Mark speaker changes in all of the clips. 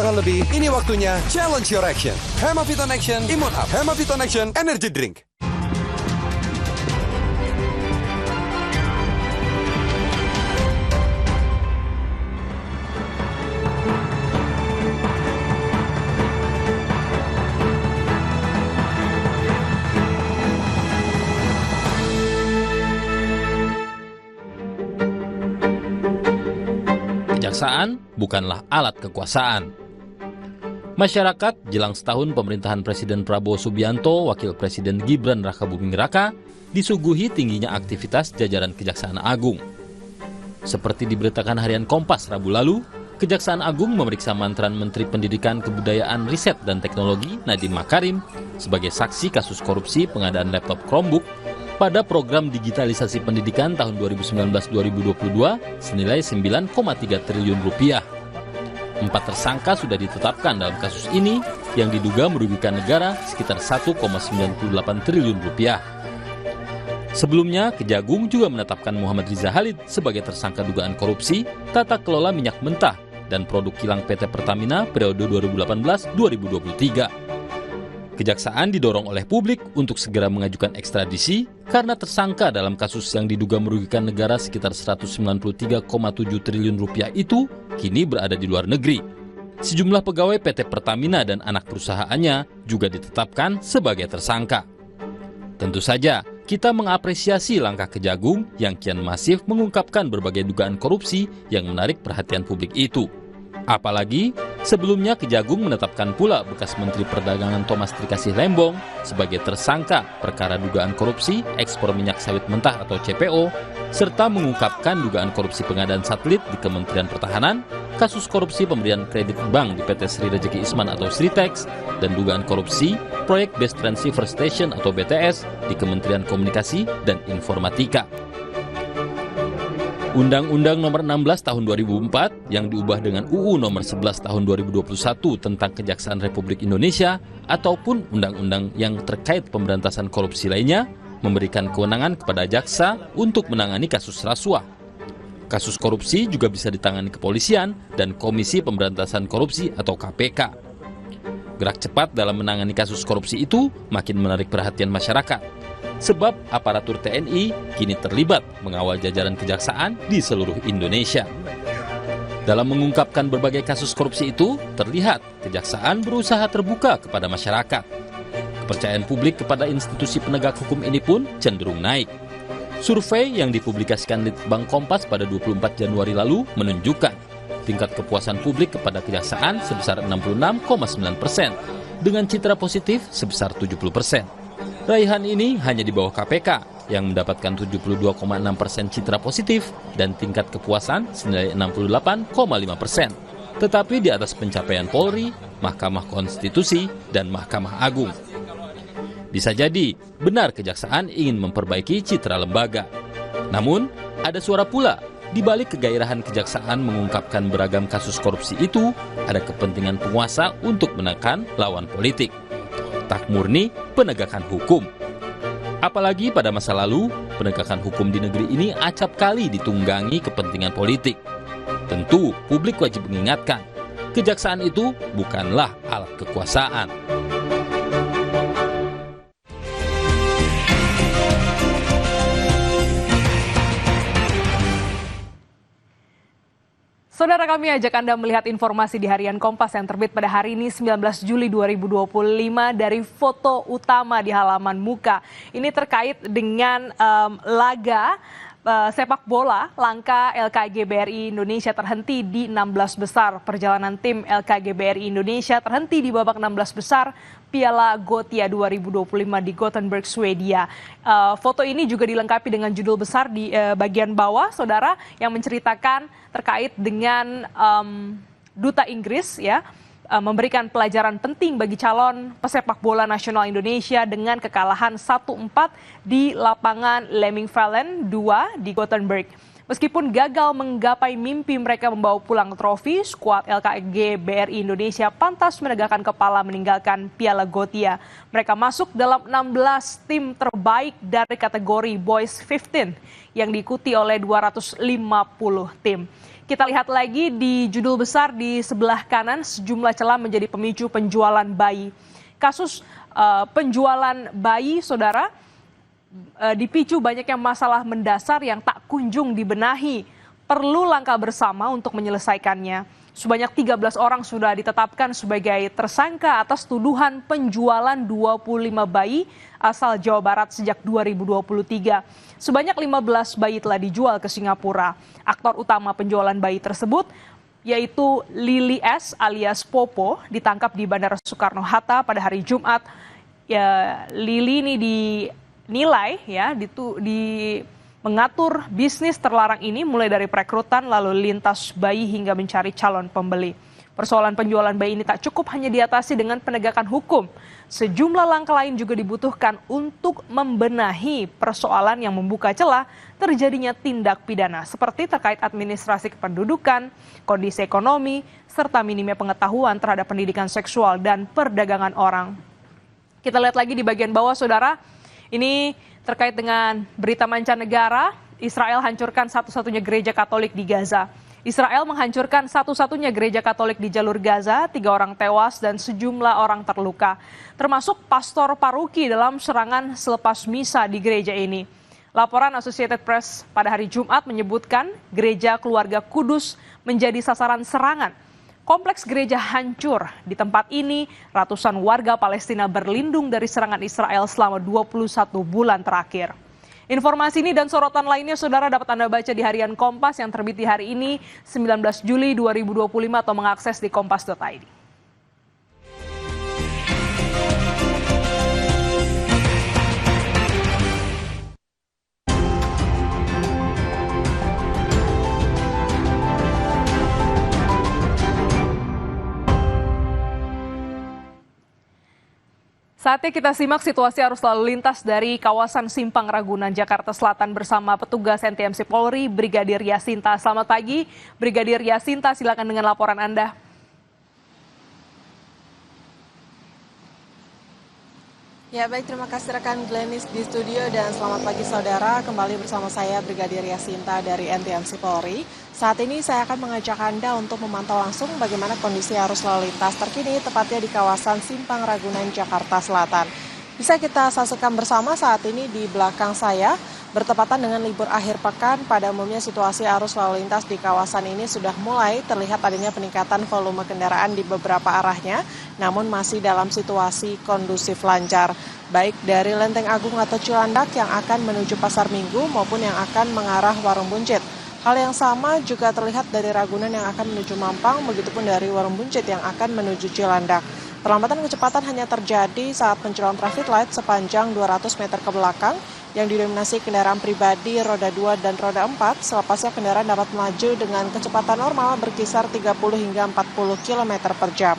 Speaker 1: tahun lebih, ini waktunya challenge your action. Hemaviton Action, Imun Up. Hemaviton Action, Energy Drink.
Speaker 2: Kejaksaan bukanlah alat kekuasaan. Masyarakat jelang setahun pemerintahan Presiden Prabowo Subianto, Wakil Presiden Gibran Rakabuming Raka, disuguhi tingginya aktivitas jajaran Kejaksaan Agung. Seperti diberitakan harian Kompas Rabu lalu, Kejaksaan Agung memeriksa mantan Menteri Pendidikan, Kebudayaan, Riset, dan Teknologi Nadiem Makarim sebagai saksi kasus korupsi pengadaan laptop Chromebook pada program digitalisasi pendidikan tahun 2019-2022 senilai 9,3 triliun rupiah. 4 tersangka sudah ditetapkan dalam kasus ini yang diduga merugikan negara sekitar 1,98 triliun rupiah. Sebelumnya, Kejagung juga menetapkan Muhammad Riza Halid sebagai tersangka dugaan korupsi tata kelola minyak mentah dan produk kilang PT Pertamina periode 2018-2023. Kejaksaan didorong oleh publik untuk segera mengajukan ekstradisi karena tersangka dalam kasus yang diduga merugikan negara sekitar 193,7 triliun rupiah itu kini berada di luar negeri. Sejumlah pegawai PT Pertamina dan anak perusahaannya juga ditetapkan sebagai tersangka. Tentu saja, kita mengapresiasi langkah Kejagung yang kian masif mengungkapkan berbagai dugaan korupsi yang menarik perhatian publik itu. Apalagi, sebelumnya Kejagung menetapkan pula bekas Menteri Perdagangan Thomas Trikasih Lembong sebagai tersangka perkara dugaan korupsi ekspor minyak sawit mentah atau CPO, serta mengungkapkan dugaan korupsi pengadaan satelit di Kementerian Pertahanan, kasus korupsi pemberian kredit bank di PT Sri Rejeki Isman atau Sritex, dan dugaan korupsi proyek Base Transceiver Station atau BTS di Kementerian Komunikasi dan Informatika. Undang-Undang Nomor 16 Tahun 2004 yang diubah dengan UU Nomor 11 Tahun 2021 tentang Kejaksaan Republik Indonesia ataupun undang-undang yang terkait pemberantasan korupsi lainnya memberikan kewenangan kepada jaksa untuk menangani kasus rasuah. Kasus korupsi juga bisa ditangani kepolisian dan Komisi Pemberantasan Korupsi atau KPK. Gerak cepat dalam menangani kasus korupsi itu makin menarik perhatian masyarakat. Sebab aparatur TNI kini terlibat mengawal jajaran kejaksaan di seluruh Indonesia. Dalam mengungkapkan berbagai kasus korupsi itu, terlihat kejaksaan berusaha terbuka kepada masyarakat. Kepercayaan publik kepada institusi penegak hukum ini pun cenderung naik. Survei yang dipublikasikan Litbang Kompas pada 24 Januari lalu menunjukkan tingkat kepuasan publik kepada kejaksaan sebesar 66,9% dengan citra positif sebesar 70%. Raihan ini hanya di bawah KPK yang mendapatkan 72,6% citra positif dan tingkat kepuasan senilai 68,5%. Tetapi di atas pencapaian Polri, Mahkamah Konstitusi, dan Mahkamah Agung. Bisa jadi benar kejaksaan ingin memperbaiki citra lembaga. Namun, ada suara pula di balik kegairahan kejaksaan mengungkapkan beragam kasus korupsi itu, ada kepentingan penguasa untuk menekan lawan politik. Tak murni penegakan hukum. Apalagi pada masa lalu, penegakan hukum di negeri ini acap kali ditunggangi kepentingan politik. Tentu, publik wajib mengingatkan, kejaksaan itu bukanlah alat kekuasaan.
Speaker 3: Saudara, kami ajak Anda melihat informasi di Harian Kompas yang terbit pada hari ini 19 Juli 2025 dari foto utama di halaman muka. Ini terkait dengan laga sepak bola langkah LKG BRI Indonesia terhenti di 16 besar. Perjalanan tim LKG BRI Indonesia terhenti di babak 16 besar Piala Gothia 2025 di Gothenburg, Swedia. Foto ini juga dilengkapi dengan judul besar di bagian bawah, saudara, yang menceritakan terkait dengan Duta Inggris ya, memberikan pelajaran penting bagi calon pesepak bola nasional Indonesia dengan kekalahan 1-4 di lapangan Lemmingbalen 2 di Gothenburg. Meskipun gagal menggapai mimpi mereka membawa pulang trofi, skuad LKG BRI Indonesia pantas menegakkan kepala meninggalkan Piala Gothia. Mereka masuk dalam 16 tim terbaik dari kategori Boys 15 yang diikuti oleh 250 tim. Kita lihat lagi di judul besar di sebelah kanan, sejumlah celah menjadi pemicu penjualan bayi. Kasus penjualan bayi, saudara, dipicu banyaknya masalah mendasar yang tak kunjung dibenahi. Perlu langkah bersama untuk menyelesaikannya. Sebanyak 13 orang sudah ditetapkan sebagai tersangka atas tuduhan penjualan 25 bayi asal Jawa Barat sejak 2023. Sebanyak 15 bayi telah dijual ke Singapura. Aktor utama penjualan bayi tersebut yaitu Lili S alias Popo ditangkap di Bandara Soekarno-Hatta pada hari Jumat. Ya, Lili ini dinilai mengatur bisnis terlarang ini mulai dari perekrutan lalu lintas bayi hingga mencari calon pembeli. Persoalan penjualan bayi ini tak cukup hanya diatasi dengan penegakan hukum. Sejumlah langkah lain juga dibutuhkan untuk membenahi persoalan yang membuka celah terjadinya tindak pidana seperti terkait administrasi kependudukan, kondisi ekonomi, serta minimnya pengetahuan terhadap pendidikan seksual dan perdagangan orang. Kita lihat lagi di bagian bawah, saudara. Ini terkait dengan berita mancanegara, Israel hancurkan satu-satunya gereja Katolik di Gaza. Israel menghancurkan satu-satunya gereja Katolik di jalur Gaza, 3 orang tewas dan sejumlah orang terluka, termasuk pastor paroki dalam serangan selepas misa di gereja ini. Laporan Associated Press pada hari Jumat menyebutkan gereja Keluarga Kudus menjadi sasaran serangan. Kompleks gereja hancur. Di tempat ini, ratusan warga Palestina berlindung dari serangan Israel selama 21 bulan terakhir. Informasi ini dan sorotan lainnya, saudara, dapat Anda baca di Harian Kompas yang terbit di hari ini, 19 Juli 2025 atau mengakses di kompas.id. Saatnya kita simak situasi arus lalu lintas dari kawasan Simpang Ragunan, Jakarta Selatan bersama petugas NTMC Polri, Brigadir Yasinta. Selamat pagi, Brigadir Yasinta, silakan dengan laporan Anda.
Speaker 4: Ya baik, terima kasih rekan Glenis di studio dan selamat pagi saudara. Kembali bersama saya Brigadir Yasinta dari NTMC Polri. Saat ini saya akan mengajak Anda untuk memantau langsung bagaimana kondisi arus lalu lintas terkini tepatnya di kawasan Simpang Ragunan, Jakarta Selatan. Bisa kita saksikan bersama saat ini di belakang saya. Bertepatan dengan libur akhir pekan, pada umumnya situasi arus lalu lintas di kawasan ini sudah mulai terlihat adanya peningkatan volume kendaraan di beberapa arahnya, namun masih dalam situasi kondusif lancar, baik dari Lenteng Agung atau Cilandak yang akan menuju Pasar Minggu maupun yang akan mengarah Warung Buncit. Hal yang sama juga terlihat dari Ragunan yang akan menuju Mampang, begitupun dari Warung Buncit yang akan menuju Cilandak. Perlambatan kecepatan hanya terjadi saat pencolokan traffic light sepanjang 200 meter ke belakang, yang didominasi kendaraan pribadi roda 2 dan roda 4, selepasnya kendaraan dapat melaju dengan kecepatan normal berkisar 30 hingga 40 km per jam.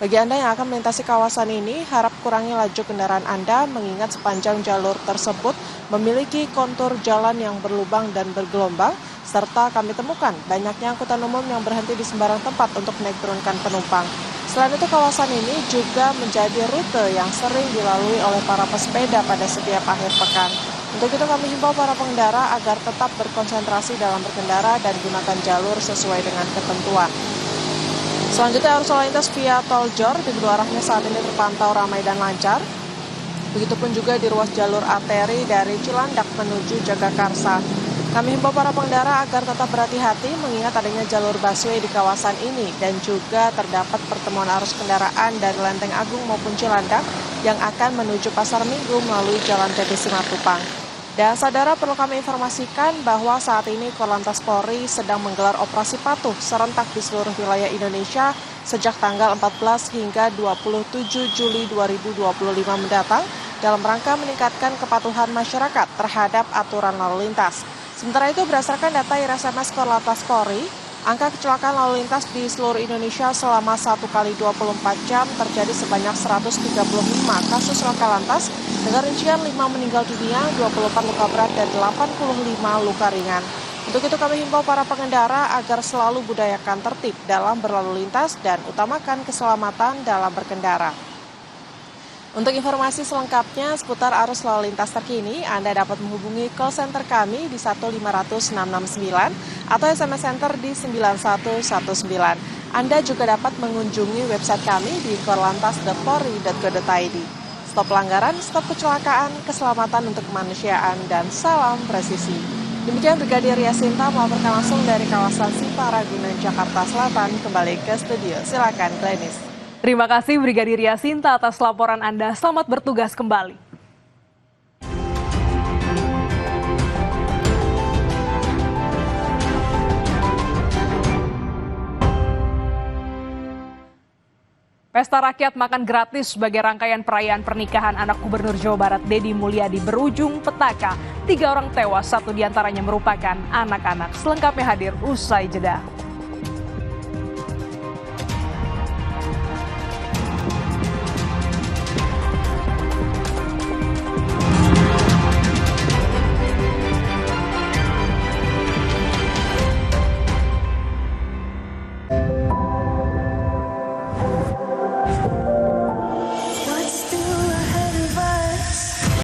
Speaker 4: Bagi Anda yang akan melintasi kawasan ini, harap kurangi laju kendaraan Anda mengingat sepanjang jalur tersebut memiliki kontur jalan yang berlubang dan bergelombang, serta kami temukan banyaknya angkutan umum yang berhenti di sembarang tempat untuk naik turunkan penumpang. Selain itu, kawasan ini juga menjadi rute yang sering dilalui oleh para pesepeda pada setiap akhir pekan. Untuk itu kami himbau para pengendara agar tetap berkonsentrasi dalam berkendara dan gunakan jalur sesuai dengan ketentuan. Selanjutnya arus lalu lintas via tol Jor di kedua arahnya saat ini terpantau ramai dan lancar. Begitupun juga di ruas jalur arteri dari Cilandak menuju Jagakarsa. Kami himbau para pengendara agar tetap berhati-hati mengingat adanya jalur busway di kawasan ini dan juga terdapat pertemuan arus kendaraan dari Lenteng Agung maupun Cilandak yang akan menuju Pasar Minggu melalui Jalan TB Simatupang. Dan saudara, perlu kami informasikan bahwa saat ini Korlantas Polri sedang menggelar operasi patuh serentak di seluruh wilayah Indonesia sejak tanggal 14 hingga 27 Juli 2025 mendatang dalam rangka meningkatkan kepatuhan masyarakat terhadap aturan lalu lintas. Sementara itu, berdasarkan data IRSMS Korlantas Polri, angka kecelakaan lalu lintas di seluruh Indonesia selama 1 kali 24 jam terjadi sebanyak 135 kasus laka lantas dengan rincian 5 meninggal dunia, 24 luka berat, dan 85 luka ringan. Untuk itu kami himbau para pengendara agar selalu budayakan tertib dalam berlalu lintas dan utamakan keselamatan dalam berkendara. Untuk informasi selengkapnya seputar arus lalu lintas terkini, Anda dapat menghubungi call center kami di 1500669 atau SMS Center di 9119. Anda juga dapat mengunjungi website kami di korlantas.polri.go.id. Stop pelanggaran, stop kecelakaan, keselamatan untuk kemanusiaan, dan salam presisi. Demikian Brigadir Yasinta melaporkan langsung dari kawasan Siparagunan, Jakarta Selatan. Kembali ke studio, silakan Glenis.
Speaker 3: Terima kasih Brigadir Yasinta atas laporan Anda. Selamat bertugas kembali. Pesta rakyat makan gratis sebagai rangkaian perayaan pernikahan anak Gubernur Jawa Barat Deddy Mulyadi berujung petaka. 3 orang tewas, 1 diantaranya merupakan anak-anak. Selengkapnya hadir usai jeda.